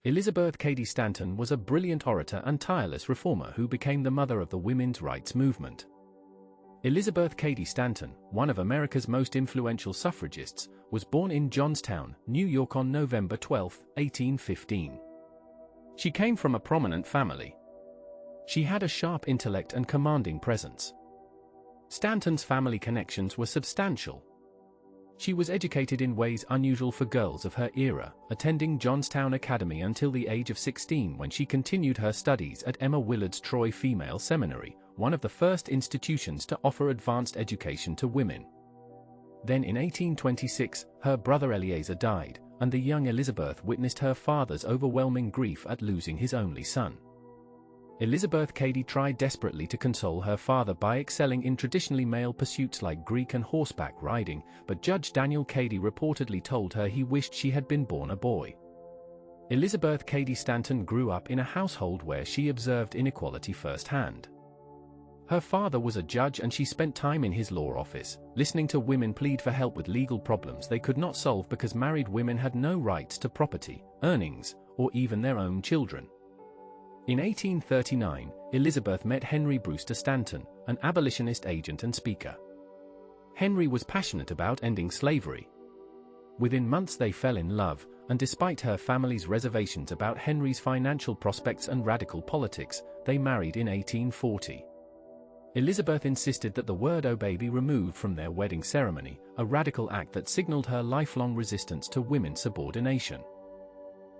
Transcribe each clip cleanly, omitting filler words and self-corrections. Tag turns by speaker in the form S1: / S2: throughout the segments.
S1: Elizabeth Cady Stanton was a brilliant orator and tireless reformer who became the mother of the women's rights movement. Elizabeth Cady Stanton, one of America's most influential suffragists, was born in Johnstown, New York on November 12, 1815. She came from a prominent family. She had a sharp intellect and commanding presence. Stanton's family connections were substantial. She was educated in ways unusual for girls of her era, attending Johnstown Academy until the age of 16 when she continued her studies at Emma Willard's Troy Female Seminary, one of the first institutions to offer advanced education to women. Then in 1826, her brother Eleazar died, and the young Elizabeth witnessed her father's overwhelming grief at losing his only son. Elizabeth Cady tried desperately to console her father by excelling in traditionally male pursuits like Greek and horseback riding, but Judge Daniel Cady reportedly told her he wished she had been born a boy. Elizabeth Cady Stanton grew up in a household where she observed inequality firsthand. Her father was a judge and she spent time in his law office, listening to women plead for help with legal problems they could not solve because married women had no rights to property, earnings, or even their own children. In 1839, Elizabeth met Henry Brewster Stanton, an abolitionist agent and speaker. Henry was passionate about ending slavery. Within months they fell in love, and despite her family's reservations about Henry's financial prospects and radical politics, they married in 1840. Elizabeth insisted that the word "obey" be removed from their wedding ceremony, a radical act that signaled her lifelong resistance to women's subordination.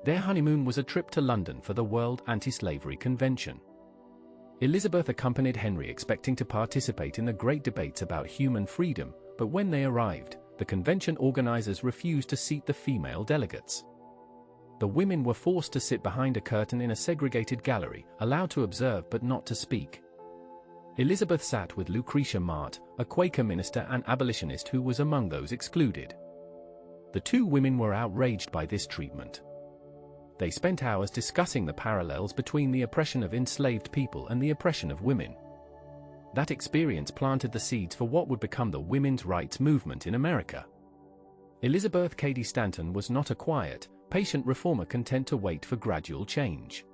S1: Their honeymoon was a trip to London for the World Anti-Slavery Convention. Elizabeth accompanied Henry expecting to participate in the great debates about human freedom, but when they arrived, the convention organizers refused to seat the female delegates. The women were forced to sit behind a curtain in a segregated gallery, allowed to observe but not to speak. Elizabeth sat with Lucretia Mott, a Quaker minister and abolitionist who was among those excluded. The two women were outraged by this treatment. They spent hours discussing the parallels between the oppression of enslaved people and the oppression of women. That experience planted the seeds for what would become the women's rights movement in America. Elizabeth Cady Stanton was not a quiet, patient reformer content to wait for gradual change.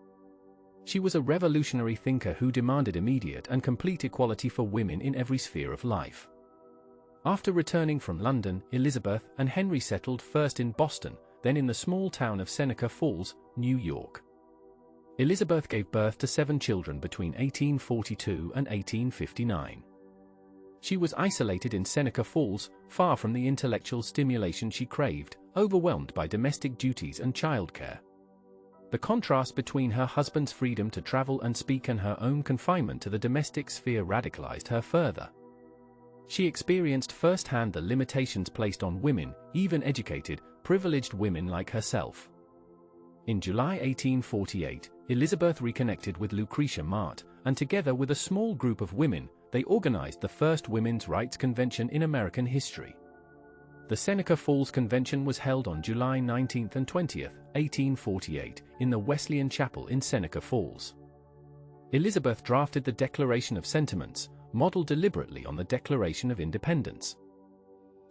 S1: She was a revolutionary thinker who demanded immediate and complete equality for women in every sphere of life. After returning from London, Elizabeth and Henry settled first in Boston, then in the small town of Seneca Falls, New York. Elizabeth gave birth to 7 children between 1842 and 1859. She was isolated in Seneca Falls, far from the intellectual stimulation she craved, overwhelmed by domestic duties and childcare. The contrast between her husband's freedom to travel and speak and her own confinement to the domestic sphere radicalized her further. She experienced firsthand the limitations placed on women, even educated, privileged women like herself. In July 1848, Elizabeth reconnected with Lucretia Mott, and together with a small group of women, they organized the first women's rights convention in American history. The Seneca Falls Convention was held on July 19 and 20, 1848, in the Wesleyan Chapel in Seneca Falls. Elizabeth drafted the Declaration of Sentiments, modeled deliberately on the Declaration of Independence.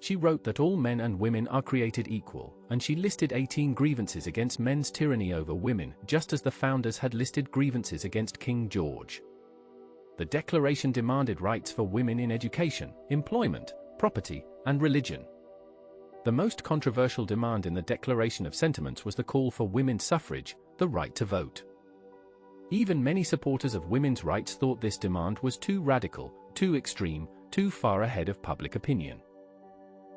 S1: She wrote that all men and women are created equal, and she listed 18 grievances against men's tyranny over women, just as the founders had listed grievances against King George. The Declaration demanded rights for women in education, employment, property, and religion. The most controversial demand in the Declaration of Sentiments was the call for women's suffrage, the right to vote. Even many supporters of women's rights thought this demand was too radical, too extreme, too far ahead of public opinion.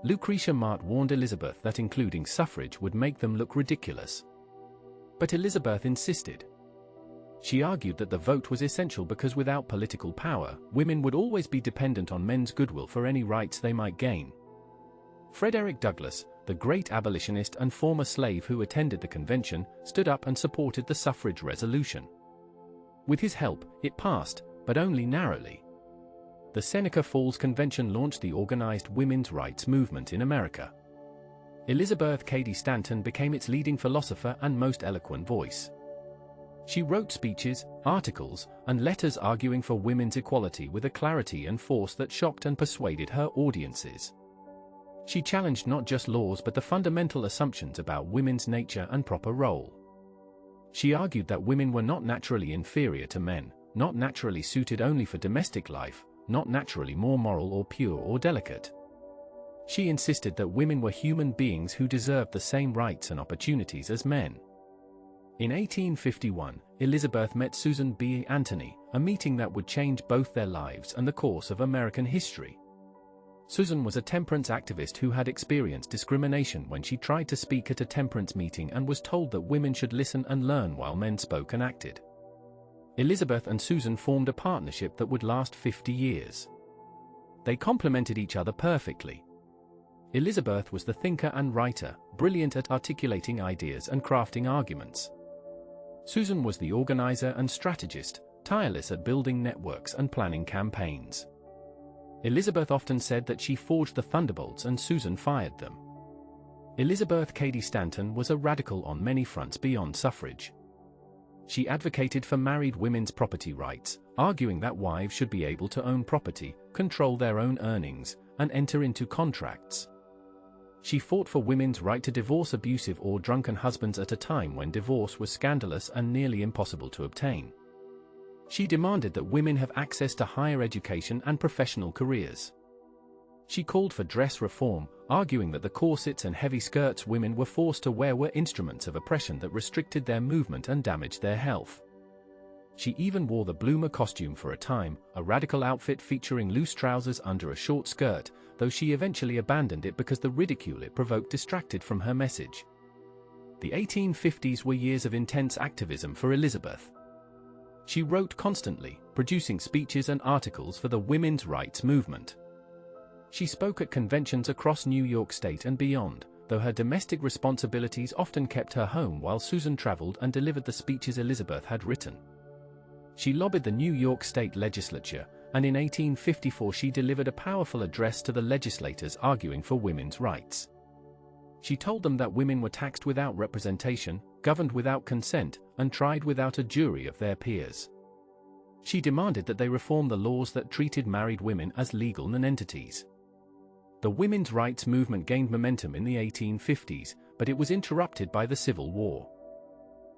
S1: Lucretia Mott warned Elizabeth that including suffrage would make them look ridiculous. But Elizabeth insisted. She argued that the vote was essential because without political power, women would always be dependent on men's goodwill for any rights they might gain. Frederick Douglass, the great abolitionist and former slave who attended the convention, stood up and supported the suffrage resolution. With his help, it passed, but only narrowly. The Seneca Falls Convention launched the organized women's rights movement in America. Elizabeth Cady Stanton became its leading philosopher and most eloquent voice. She wrote speeches, articles, and letters arguing for women's equality with a clarity and force that shocked and persuaded her audiences. She challenged not just laws but the fundamental assumptions about women's nature and proper role. She argued that women were not naturally inferior to men, not naturally suited only for domestic life, not naturally more moral or pure or delicate. She insisted that women were human beings who deserved the same rights and opportunities as men. In 1851, Elizabeth met Susan B. Anthony, a meeting that would change both their lives and the course of American history. Susan was a temperance activist who had experienced discrimination when she tried to speak at a temperance meeting and was told that women should listen and learn while men spoke and acted. Elizabeth and Susan formed a partnership that would last 50 years. They complemented each other perfectly. Elizabeth was the thinker and writer, brilliant at articulating ideas and crafting arguments. Susan was the organizer and strategist, tireless at building networks and planning campaigns. Elizabeth often said that she forged the thunderbolts and Susan fired them. Elizabeth Cady Stanton was a radical on many fronts beyond suffrage. She advocated for married women's property rights, arguing that wives should be able to own property, control their own earnings, and enter into contracts. She fought for women's right to divorce abusive or drunken husbands at a time when divorce was scandalous and nearly impossible to obtain. She demanded that women have access to higher education and professional careers. She called for dress reform, arguing that the corsets and heavy skirts women were forced to wear were instruments of oppression that restricted their movement and damaged their health. She even wore the bloomer costume for a time, a radical outfit featuring loose trousers under a short skirt, though she eventually abandoned it because the ridicule it provoked distracted from her message. The 1850s were years of intense activism for Elizabeth. She wrote constantly, producing speeches and articles for the women's rights movement. She spoke at conventions across New York State and beyond, though her domestic responsibilities often kept her home while Susan traveled and delivered the speeches Elizabeth had written. She lobbied the New York State legislature, and in 1854 she delivered a powerful address to the legislators arguing for women's rights. She told them that women were taxed without representation, governed without consent, and tried without a jury of their peers. She demanded that they reform the laws that treated married women as legal nonentities. The women's rights movement gained momentum in the 1850s, but it was interrupted by the Civil War.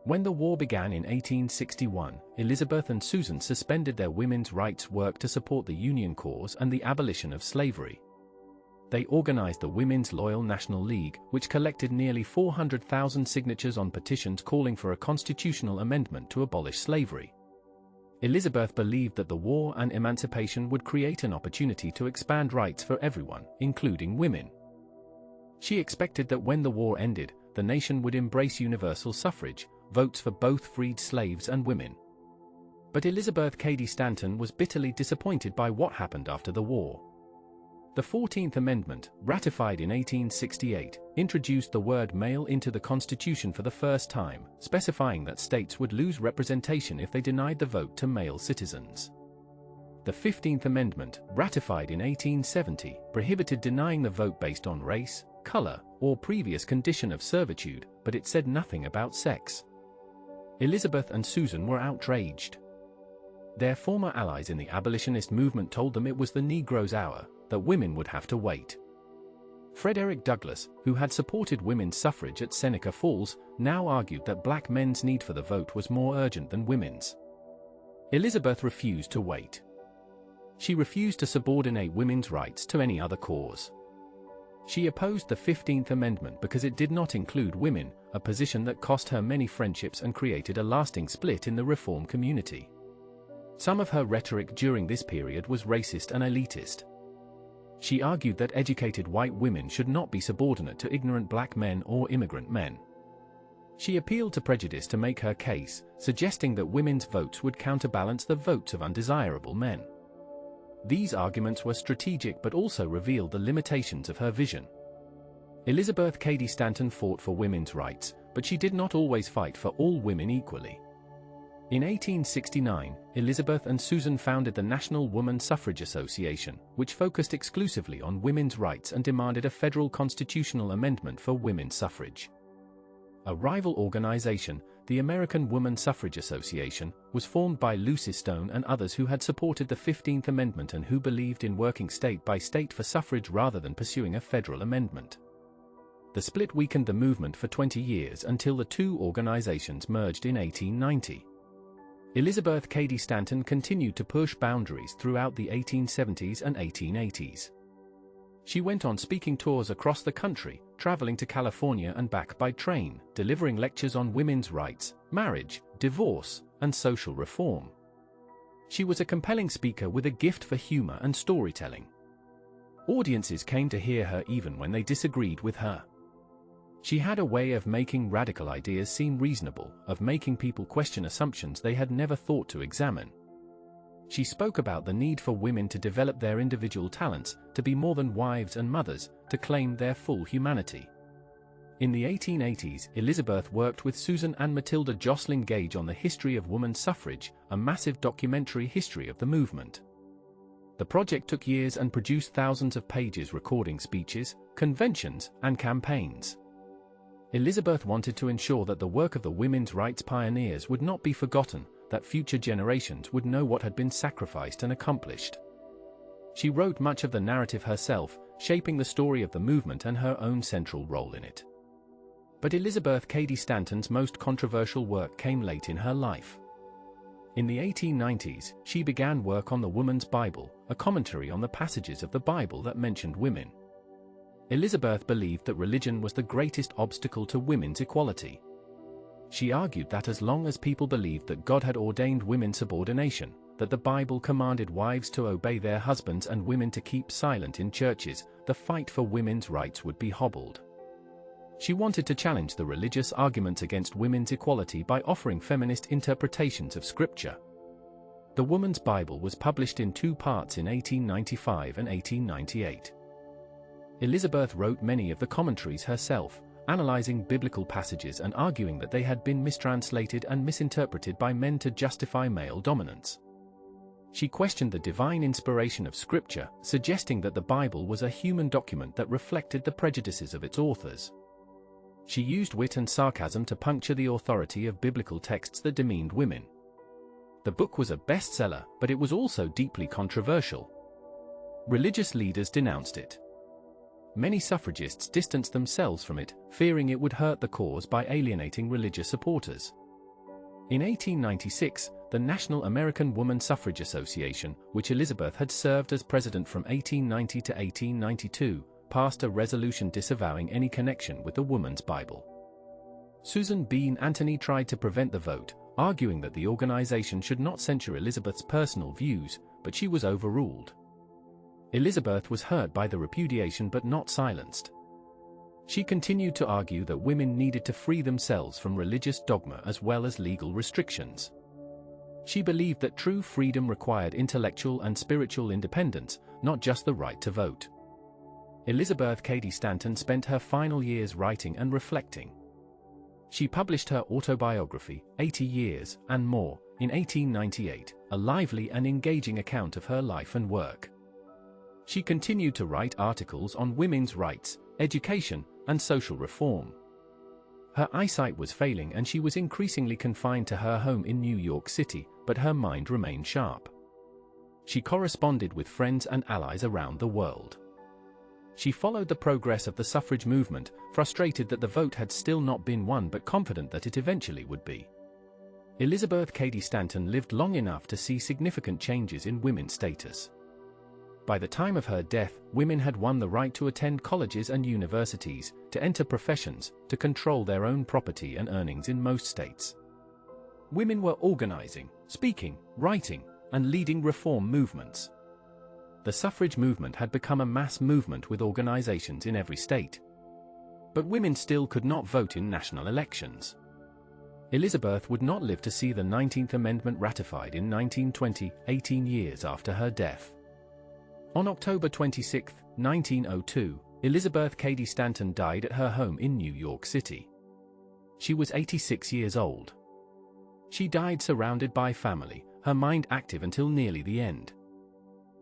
S1: When the war began in 1861, Elizabeth and Susan suspended their women's rights work to support the Union cause and the abolition of slavery. They organized the Women's Loyal National League, which collected nearly 400,000 signatures on petitions calling for a constitutional amendment to abolish slavery. Elizabeth believed that the war and emancipation would create an opportunity to expand rights for everyone, including women. She expected that when the war ended, the nation would embrace universal suffrage, votes for both freed slaves and women. But Elizabeth Cady Stanton was bitterly disappointed by what happened after the war. The 14th Amendment, ratified in 1868, introduced the word male into the Constitution for the first time, specifying that states would lose representation if they denied the vote to male citizens. The 15th Amendment, ratified in 1870, prohibited denying the vote based on race, color, or previous condition of servitude, but it said nothing about sex. Elizabeth and Susan were outraged. Their former allies in the abolitionist movement told them it was the Negro's hour, that women would have to wait. Frederick Douglass, who had supported women's suffrage at Seneca Falls, now argued that black men's need for the vote was more urgent than women's. Elizabeth refused to wait. She refused to subordinate women's rights to any other cause. She opposed the 15th Amendment because it did not include women, a position that cost her many friendships and created a lasting split in the reform community. Some of her rhetoric during this period was racist and elitist. She argued that educated white women should not be subordinate to ignorant black men or immigrant men. She appealed to prejudice to make her case, suggesting that women's votes would counterbalance the votes of undesirable men. These arguments were strategic but also revealed the limitations of her vision. Elizabeth Cady Stanton fought for women's rights, but she did not always fight for all women equally. In 1869, Elizabeth and Susan founded the National Woman Suffrage Association, which focused exclusively on women's rights and demanded a federal constitutional amendment for women's suffrage. A rival organization, the American Woman Suffrage Association, was formed by Lucy Stone and others who had supported the 15th Amendment and who believed in working state by state for suffrage rather than pursuing a federal amendment. The split weakened the movement for 20 years until the two organizations merged in 1890. Elizabeth Cady Stanton continued to push boundaries throughout the 1870s and 1880s. She went on speaking tours across the country, traveling to California and back by train, delivering lectures on women's rights, marriage, divorce, and social reform. She was a compelling speaker with a gift for humor and storytelling. Audiences came to hear her even when they disagreed with her. She had a way of making radical ideas seem reasonable, of making people question assumptions they had never thought to examine. She spoke about the need for women to develop their individual talents, to be more than wives and mothers, to claim their full humanity. In the 1880s, Elizabeth worked with Susan and Matilda Jocelyn Gage on the history of women's suffrage, a massive documentary history of the movement. The project took years and produced thousands of pages recording speeches, conventions, and campaigns. Elizabeth wanted to ensure that the work of the women's rights pioneers would not be forgotten, that future generations would know what had been sacrificed and accomplished. She wrote much of the narrative herself, shaping the story of the movement and her own central role in it. But Elizabeth Cady Stanton's most controversial work came late in her life. In the 1890s, she began work on the Woman's Bible, a commentary on the passages of the Bible that mentioned women. Elizabeth believed that religion was the greatest obstacle to women's equality. She argued that as long as people believed that God had ordained women's subordination, that the Bible commanded wives to obey their husbands and women to keep silent in churches, the fight for women's rights would be hobbled. She wanted to challenge the religious arguments against women's equality by offering feminist interpretations of Scripture. The Woman's Bible was published in two parts in 1895 and 1898. Elizabeth wrote many of the commentaries herself, analyzing biblical passages and arguing that they had been mistranslated and misinterpreted by men to justify male dominance. She questioned the divine inspiration of Scripture, suggesting that the Bible was a human document that reflected the prejudices of its authors. She used wit and sarcasm to puncture the authority of biblical texts that demeaned women. The book was a bestseller, but it was also deeply controversial. Religious leaders denounced it. Many suffragists distanced themselves from it, fearing it would hurt the cause by alienating religious supporters. In 1896, the National American Woman Suffrage Association, which Elizabeth had served as president from 1890 to 1892, passed a resolution disavowing any connection with the Woman's Bible. Susan B. Anthony tried to prevent the vote, arguing that the organization should not censure Elizabeth's personal views, but she was overruled. Elizabeth was hurt by the repudiation but not silenced. She continued to argue that women needed to free themselves from religious dogma as well as legal restrictions. She believed that true freedom required intellectual and spiritual independence, not just the right to vote. Elizabeth Cady Stanton spent her final years writing and reflecting. She published her autobiography, 80 Years and More, in 1898, a lively and engaging account of her life and work. She continued to write articles on women's rights, education, and social reform. Her eyesight was failing and she was increasingly confined to her home in New York City, but her mind remained sharp. She corresponded with friends and allies around the world. She followed the progress of the suffrage movement, frustrated that the vote had still not been won but confident that it eventually would be. Elizabeth Cady Stanton lived long enough to see significant changes in women's status. By the time of her death, women had won the right to attend colleges and universities, to enter professions, to control their own property and earnings in most states. Women were organizing, speaking, writing, and leading reform movements. The suffrage movement had become a mass movement with organizations in every state. But women still could not vote in national elections. Elizabeth would not live to see the 19th Amendment ratified in 1920, 18 years after her death. On October 26, 1902, Elizabeth Cady Stanton died at her home in New York City. She was 86 years old. She died surrounded by family, her mind active until nearly the end.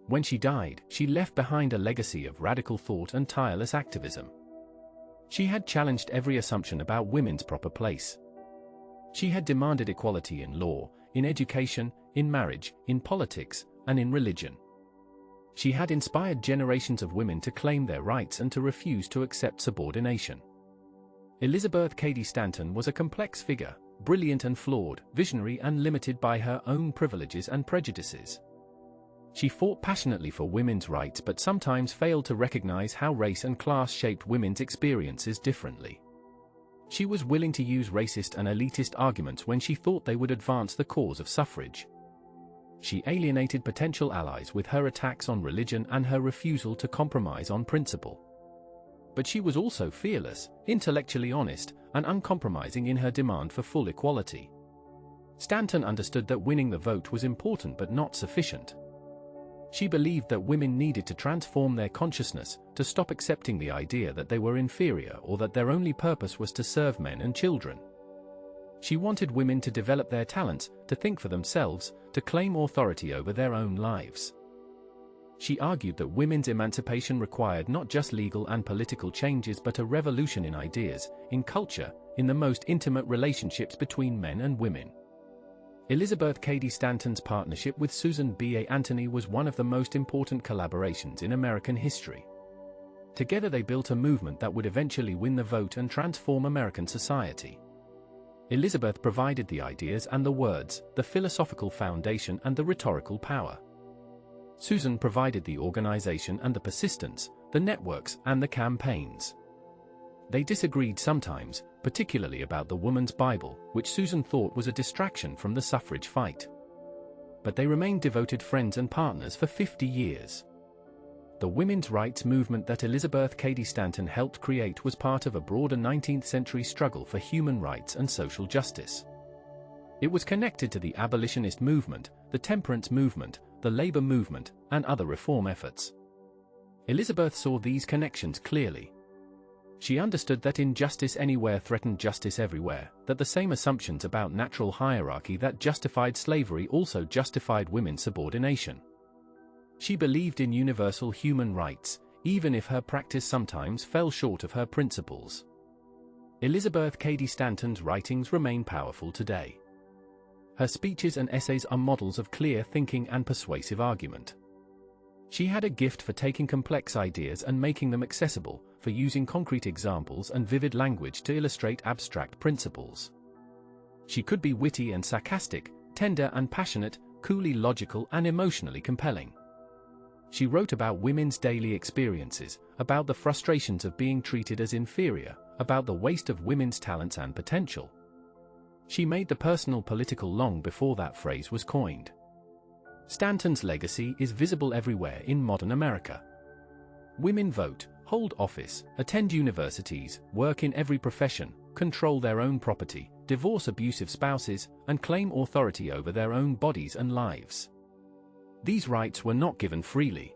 S1: When she died, she left behind a legacy of radical thought and tireless activism. She had challenged every assumption about women's proper place. She had demanded equality in law, in education, in marriage, in politics, and in religion. She had inspired generations of women to claim their rights and to refuse to accept subordination. Elizabeth Cady Stanton was a complex figure, brilliant and flawed, visionary and limited by her own privileges and prejudices. She fought passionately for women's rights but sometimes failed to recognize how race and class shaped women's experiences differently. She was willing to use racist and elitist arguments when she thought they would advance the cause of suffrage. She alienated potential allies with her attacks on religion and her refusal to compromise on principle. But she was also fearless, intellectually honest, and uncompromising in her demand for full equality. Stanton understood that winning the vote was important but not sufficient. She believed that women needed to transform their consciousness, to stop accepting the idea that they were inferior or that their only purpose was to serve men and children. She wanted women to develop their talents, to think for themselves, to claim authority over their own lives. She argued that women's emancipation required not just legal and political changes but a revolution in ideas, in culture, in the most intimate relationships between men and women. Elizabeth Cady Stanton's partnership with Susan B. Anthony was one of the most important collaborations in American history. Together they built a movement that would eventually win the vote and transform American society. Elizabeth provided the ideas and the words, the philosophical foundation and the rhetorical power. Susan provided the organization and the persistence, the networks and the campaigns. They disagreed sometimes, particularly about the Woman's Bible, which Susan thought was a distraction from the suffrage fight. But they remained devoted friends and partners for 50 years. The women's rights movement that Elizabeth Cady Stanton helped create was part of a broader 19th-century struggle for human rights and social justice. It was connected to the abolitionist movement, the temperance movement, the labor movement, and other reform efforts. Elizabeth saw these connections clearly. She understood that injustice anywhere threatened justice everywhere, that the same assumptions about natural hierarchy that justified slavery also justified women's subordination. She believed in universal human rights, even if her practice sometimes fell short of her principles. Elizabeth Cady Stanton's writings remain powerful today. Her speeches and essays are models of clear thinking and persuasive argument. She had a gift for taking complex ideas and making them accessible, for using concrete examples and vivid language to illustrate abstract principles. She could be witty and sarcastic, tender and passionate, coolly logical and emotionally compelling. She wrote about women's daily experiences, about the frustrations of being treated as inferior, about the waste of women's talents and potential. She made the personal political long before that phrase was coined. Stanton's legacy is visible everywhere in modern America. Women vote, hold office, attend universities, work in every profession, control their own property, divorce abusive spouses, and claim authority over their own bodies and lives. These rights were not given freely.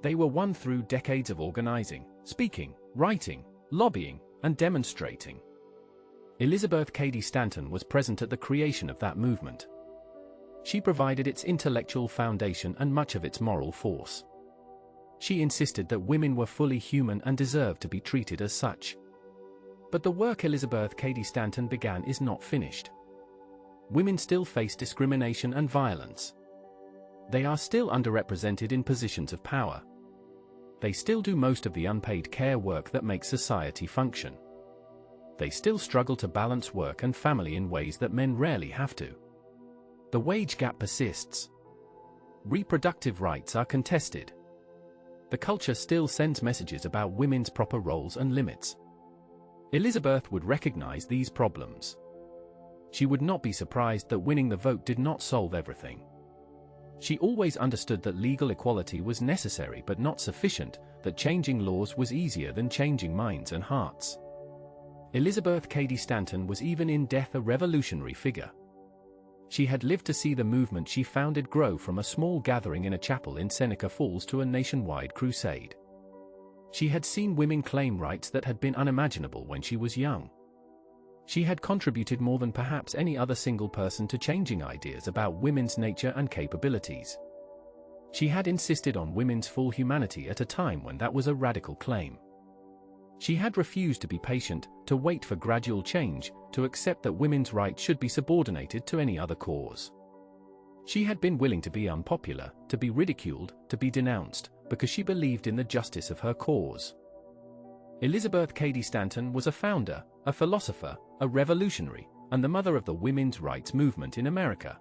S1: They were won through decades of organizing, speaking, writing, lobbying, and demonstrating. Elizabeth Cady Stanton was present at the creation of that movement. She provided its intellectual foundation and much of its moral force. She insisted that women were fully human and deserved to be treated as such. But the work Elizabeth Cady Stanton began is not finished. Women still face discrimination and violence. They are still underrepresented in positions of power. They still do most of the unpaid care work that makes society function. They still struggle to balance work and family in ways that men rarely have to. The wage gap persists. Reproductive rights are contested. The culture still sends messages about women's proper roles and limits. Elizabeth would recognize these problems. She would not be surprised that winning the vote did not solve everything. She always understood that legal equality was necessary but not sufficient, that changing laws was easier than changing minds and hearts. Elizabeth Cady Stanton was even in death a revolutionary figure. She had lived to see the movement she founded grow from a small gathering in a chapel in Seneca Falls to a nationwide crusade. She had seen women claim rights that had been unimaginable when she was young. She had contributed more than perhaps any other single person to changing ideas about women's nature and capabilities. She had insisted on women's full humanity at a time when that was a radical claim. She had refused to be patient, to wait for gradual change, to accept that women's rights should be subordinated to any other cause. She had been willing to be unpopular, to be ridiculed, to be denounced, because she believed in the justice of her cause. Elizabeth Cady Stanton was a founder, a philosopher, a revolutionary, and the mother of the women's rights movement in America.